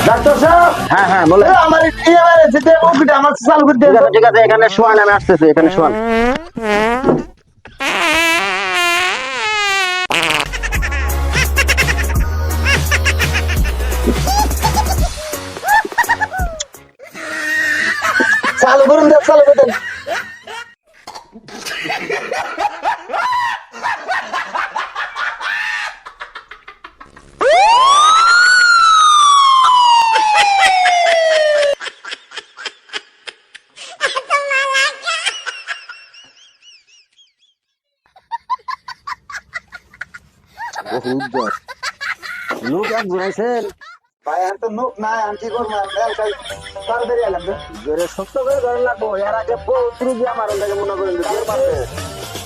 Doctor সাহেব, হ্যাঁ হ্যাঁ বলে। আমার যেতে মুখটা আমার চালু করে ঠিক দেন। আছে ঠিক আছে, এখানে শোয়ান, আমি আসতেছি, এখানে শোয়ান। চালু করুন দেন, চালু করে দেন। লোক এক জোড়াইছেন। ভাই আর তো নোক নাই, আমি কি করবো? তাড়াতাড়ি এলাম রে। জোরে শক্ত করে ধরে লাগবো, এর আগে বহুত রুগী আমার ওটাকে মনে করেন জোর মারছে।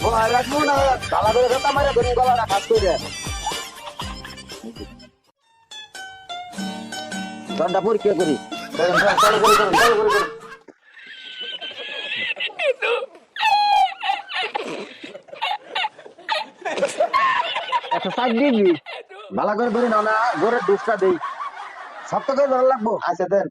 ভয় রাখবো না, গালা ধরে কথা মারে ধরুন, গলাটা কাজ করে দরটা পরীক্ষা করি। চালু করে করুন, চালু করে করুন। একটা সাইড দিবি, ভালো করে ধরে নাও না, জোরে ডুসটা দেই, শক্ত করে ধরে লাগবো। আচ্ছা দেন।